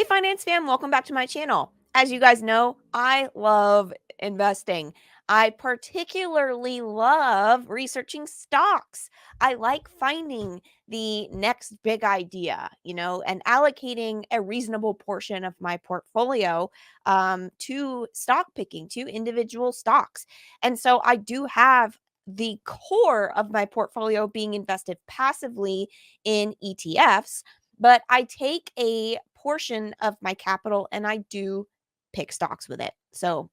Hey, finance fam, welcome back to my channel. As you guys know, I love investing. I particularly love researching stocks. I like finding the next big idea, and allocating a reasonable portion of my portfolio to stock picking, to individual stocks. And so I do have the core of my portfolio being invested passively in ETFs, but I take a portion of my capital and I do pick stocks with it. So,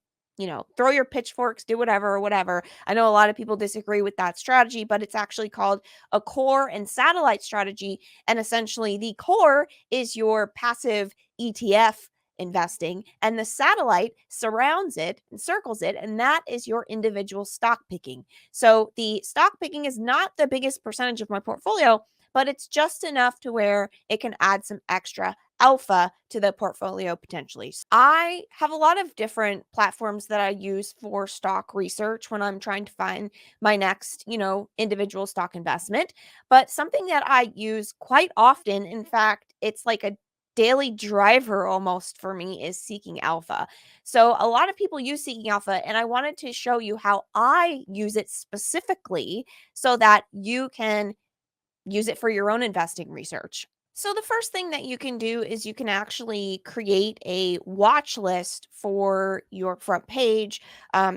throw your pitchforks, do whatever. I know a lot of people disagree with that strategy, but it's actually called a core and satellite strategy. And essentially, the core is your passive ETF investing, and the satellite surrounds it and circles it, and that is your individual stock picking. So, the stock picking is not the biggest percentage of my portfolio, but it's just enough to where it can add some extra alpha to the portfolio potentially. I have a lot of different platforms that I use for stock research when I'm trying to find my next, individual stock investment. But something that I use quite often, in fact, it's like a daily driver almost for me, is Seeking Alpha. So a lot of people use Seeking Alpha, and I wanted to show you how I use it specifically so that you can use it for your own investing research. So the first thing that you can do is you can actually create a watch list for your front page.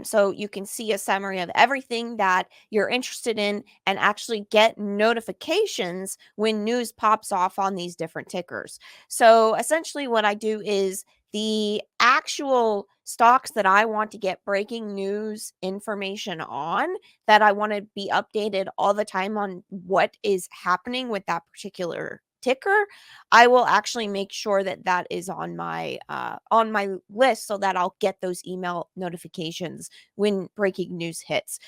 So you can see a summary of everything that you're interested in and actually get notifications when news pops off on these different tickers. So essentially what I do is the actual stocks that I want to get breaking news information on, that I want to be updated all the time on what is happening with that particular ticker, I will actually make sure that that is on my list so that I'll get those email notifications when breaking news hits.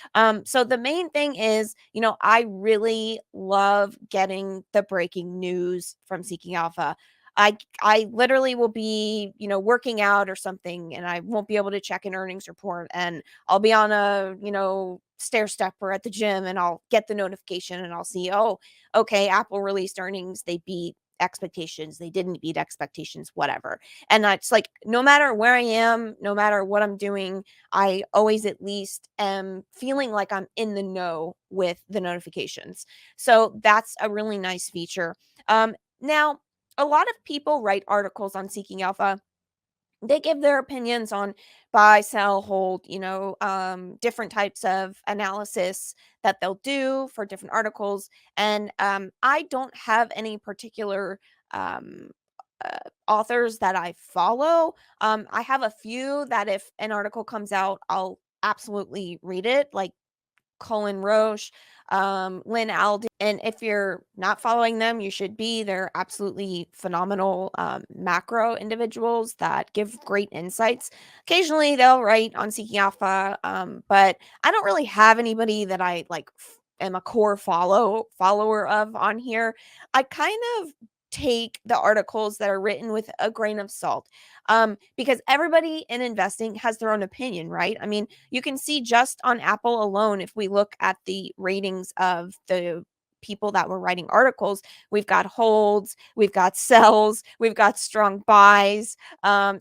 So the main thing is, I really love getting the breaking news from Seeking Alpha. I literally will be, working out or something, and I won't be able to check an earnings report, and I'll be on a, stair stepper at the gym, and I'll get the notification and I'll see, oh, okay, Apple released earnings, they beat expectations, they didn't beat expectations, whatever. And that's like, no matter where I am, no matter what I'm doing, I always at least am feeling like I'm in the know with the notifications. So that's a really nice feature. Now, a lot of people write articles on Seeking Alpha. They give their opinions on buy, sell, hold, different types of analysis that they'll do for different articles. And I don't have any particular um, authors that I follow. I have a few that if an article comes out, I'll absolutely read it, like Colin Roche, Lynn Alden. And if you're not following them, you should be. They're absolutely phenomenal macro individuals that give great insights. Occasionally, they'll write on Seeking Alpha, but I don't really have anybody that I like am a core follower of on here. I kind of take the articles that are written with a grain of salt, because everybody in investing has their own opinion, right? I mean, you can see just on Apple alone, if we look at the ratings of the people that were writing articles, we've got holds, we've got sells, we've got strong buys.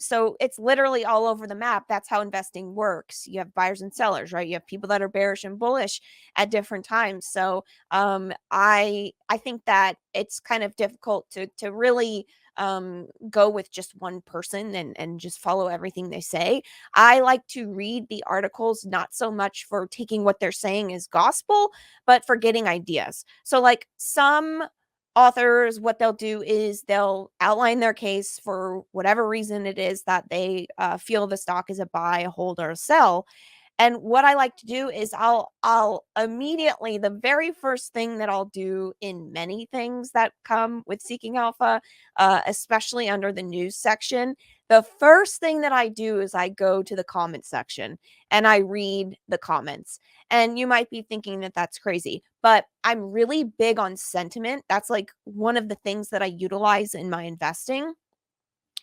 So it's literally all over the map. That's how investing works. You have buyers and sellers, right? You have people that are bearish and bullish at different times. So I think that it's kind of difficult to really go with just one person and just follow everything they say. I like to read the articles not so much for taking what they're saying as gospel, but for getting ideas. So like some authors, what they'll do is they'll outline their case for whatever reason it is that they feel the stock is a buy, a hold, or a sell. And what I like to do is I'll immediately, the very first thing that I'll do in many things that come with Seeking Alpha, especially under the news section, the first thing that I do is I go to the comment section and I read the comments. And you might be thinking that that's crazy, but I'm really big on sentiment. That's like one of the things that I utilize in my investing.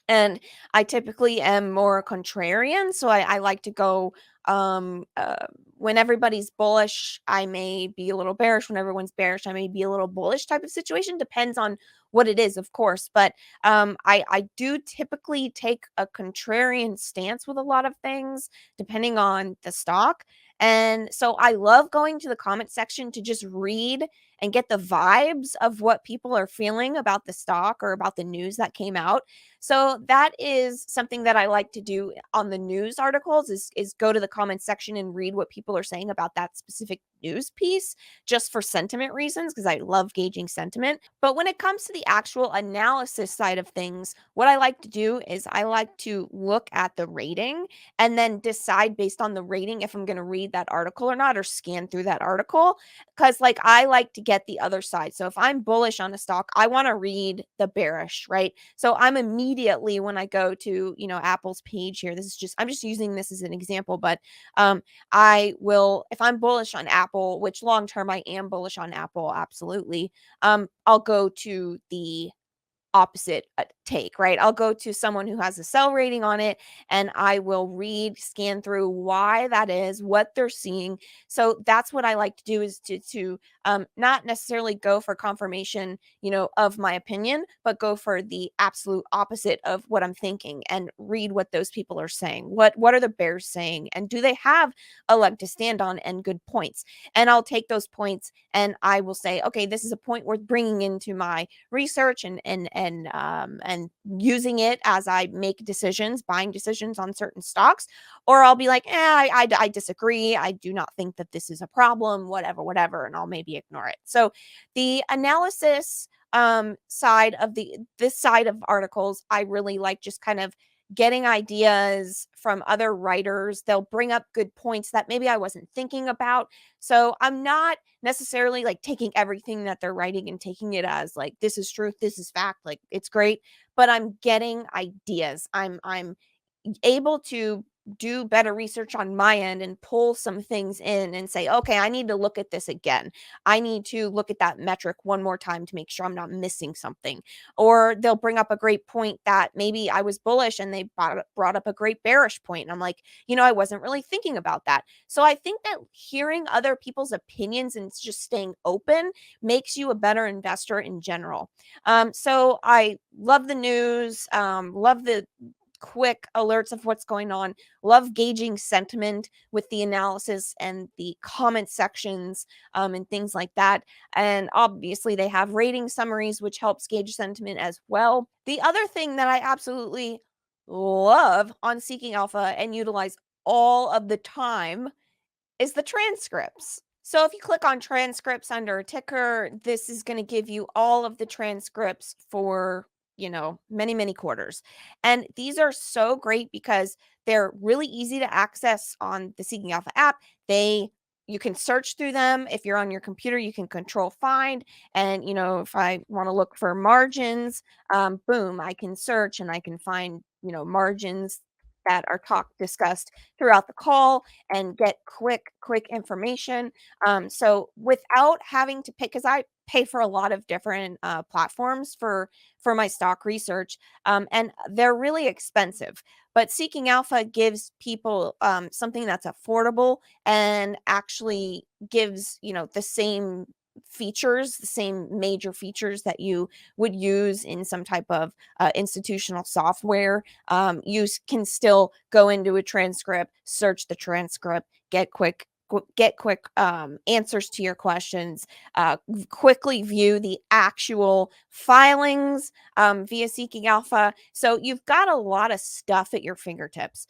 And I typically am more contrarian, so I like to go, um, uh, when everybody's bullish, I may be a little bearish. When everyone's bearish, I may be a little bullish type of situation. Depends on what it is, of course. But I do typically take a contrarian stance with a lot of things, depending on the stock. And so I love going to the comment section to just read and get the vibes of what people are feeling about the stock or about the news that came out. So that is something that I like to do on the news articles is go to the comments section and read what people are saying about that specific news piece just for sentiment reasons because I love gauging sentiment. But when it comes to the actual analysis side of things, what I like to do is I like to look at the rating and then decide based on the rating if I'm going to read that article or not or scan through that article because like I like to get the other side. So if I'm bullish on a stock, I want to read the bearish, right? So I'm immediately when I go to, Apple's page here, I'm just using this as an example, but I will, if I'm bullish on Apple, which long term I am bullish on Apple, absolutely. I'll go to the opposite take, right? I'll go to someone who has a sell rating on it and I will scan through why that is, what they're seeing. So that's what I like to do is to not necessarily go for confirmation, of my opinion, but go for the absolute opposite of what I'm thinking and read what those people are saying. What are the bears saying? And do they have a leg to stand on and good points? And I'll take those points and I will say, okay, this is a point worth bringing into my research and using it as I make decisions, buying decisions on certain stocks, or I'll be like, I disagree. I do not think that this is a problem, whatever, and I'll maybe ignore it. So the analysis side of this side of articles, I really like just kind of getting ideas from other writers. They'll bring up good points that maybe I wasn't thinking about. So I'm not necessarily like taking everything that they're writing and taking it as like this is truth, this is fact, like it's great, but I'm getting ideas. I'm able to do better research on my end and pull some things in and say, okay, I need to look at this again. I need to look at that metric one more time to make sure I'm not missing something. Or they'll bring up a great point that maybe I was bullish and they brought up a great bearish point. And I'm like, I wasn't really thinking about that. So I think that hearing other people's opinions and just staying open makes you a better investor in general. So I love the news, love the quick alerts of what's going on. Love gauging sentiment with the analysis and the comment sections and things like that. And obviously, they have rating summaries, which helps gauge sentiment as well. The other thing that I absolutely love on Seeking Alpha and utilize all of the time is the transcripts. So if you click on transcripts under a ticker, this is going to give you all of the transcripts for, many, many quarters. And these are so great because they're really easy to access on the Seeking Alpha app. You can search through them. If you're on your computer, you can control find. And, if I want to look for margins, boom, I can search and I can find, margins that are discussed throughout the call and get quick information. So without having to pay, because I pay for a lot of different platforms for my stock research, and they're really expensive. But Seeking Alpha gives people something that's affordable and actually gives the same features, the same major features that you would use in some type of institutional software. Can still go into a transcript, search the transcript, get quick answers to your questions, quickly view the actual filings via Seeking Alpha. So you've got a lot of stuff at your fingertips.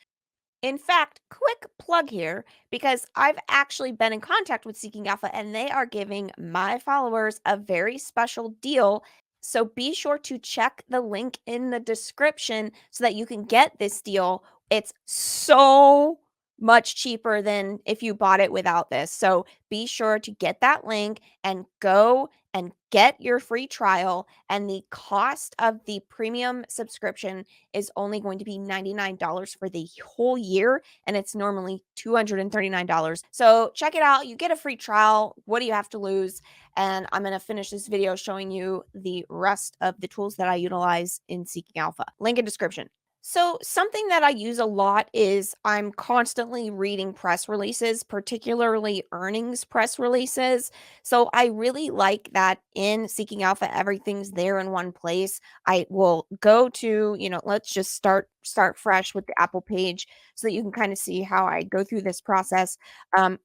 In fact, quick plug here because I've actually been in contact with Seeking Alpha and they are giving my followers a very special deal. So be sure to check the link in the description so that you can get this deal. It's so much cheaper than if you bought it without this. So be sure to get that link and go and get your free trial. And the cost of the premium subscription is only going to be $99 for the whole year. And it's normally $239. So check it out. You get a free trial. What do you have to lose? And I'm going to finish this video showing you the rest of the tools that I utilize in Seeking Alpha. Link in description. So, something that I use a lot is I'm constantly reading press releases, particularly earnings press releases. So, I really like that in Seeking Alpha, everything's there in one place. I will go to, let's just start fresh with the Apple page so that you can kind of see how I go through this process.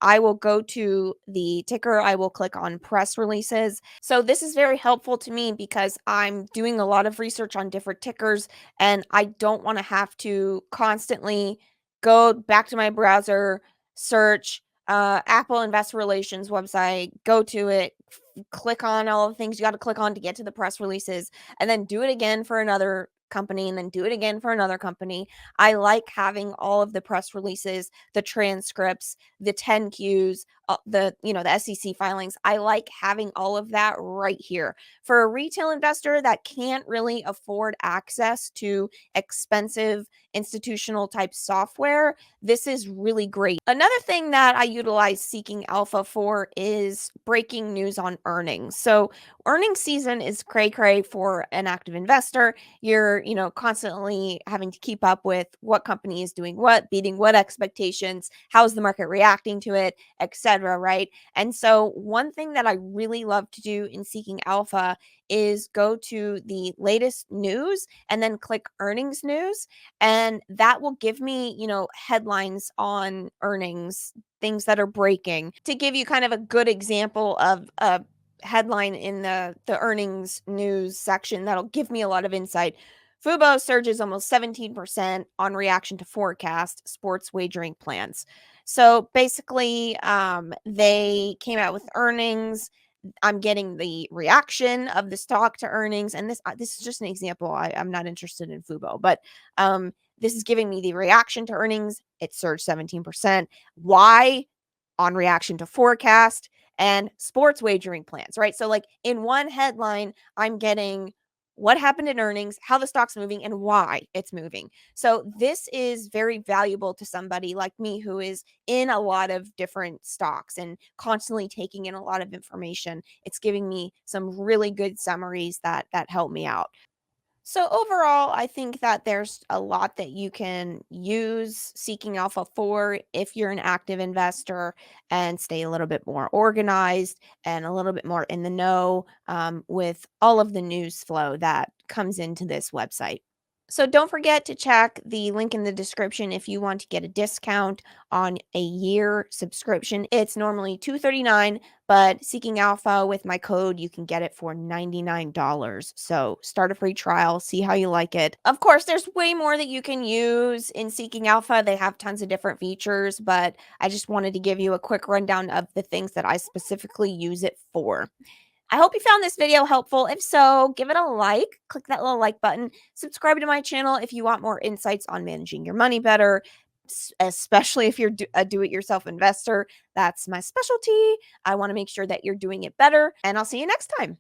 I will go to the ticker, I will click on press releases. So, this is very helpful to me because I'm doing a lot of research on different tickers and I don't want to have to constantly go back to my browser, search Apple Investor Relations website, go to it, click on all the things you got to click on to get to the press releases, and then do it again for another company and then do it again for another company. I like having all of the press releases, the transcripts, the 10Qs, the SEC filings. I like having all of that right here. For a retail investor that can't really afford access to expensive institutional type software, this is really great. Another thing that I utilize Seeking Alpha for is breaking news on earnings. So earnings season is cray cray for an active investor. You're, constantly having to keep up with what company is doing what, beating what expectations, how's the market reacting to it, etc. Right? And so one thing that I really love to do in Seeking Alpha is go to the latest news and then click earnings news, and that will give me, headlines on earnings, things that are breaking. To give you kind of a good example of a headline in the earnings news section that'll give me a lot of insight. Fubo surges almost 17% on reaction to forecast sports wagering plans. So basically, they came out with earnings. I'm getting the reaction of the stock to earnings, and this is just an example. I'm not interested in Fubo, but this is giving me the reaction to earnings. It surged 17%. Why? On reaction to forecast and sports wagering plans, right? So, like in one headline, I'm getting what happened in earnings, how the stock's moving, and why it's moving. So, this is very valuable to somebody like me who is in a lot of different stocks and constantly taking in a lot of information. It's giving me some really good summaries that help me out. So overall, I think that there's a lot that you can use Seeking Alpha for if you're an active investor and stay a little bit more organized and a little bit more in the know with all of the news flow that comes into this website. So don't forget to check the link in the description if you want to get a discount on a year subscription. It's normally $239, but Seeking Alpha with my code, you can get it for $99. So start a free trial, see how you like it. Of course, there's way more that you can use in Seeking Alpha. They have tons of different features, but I just wanted to give you a quick rundown of the things that I specifically use it for. I hope you found this video helpful. If so, give it a like, click that little like button, subscribe to my channel if you want more insights on managing your money better, especially if you're a do-it-yourself investor. That's my specialty. I want to make sure that you're doing it better, and I'll see you next time.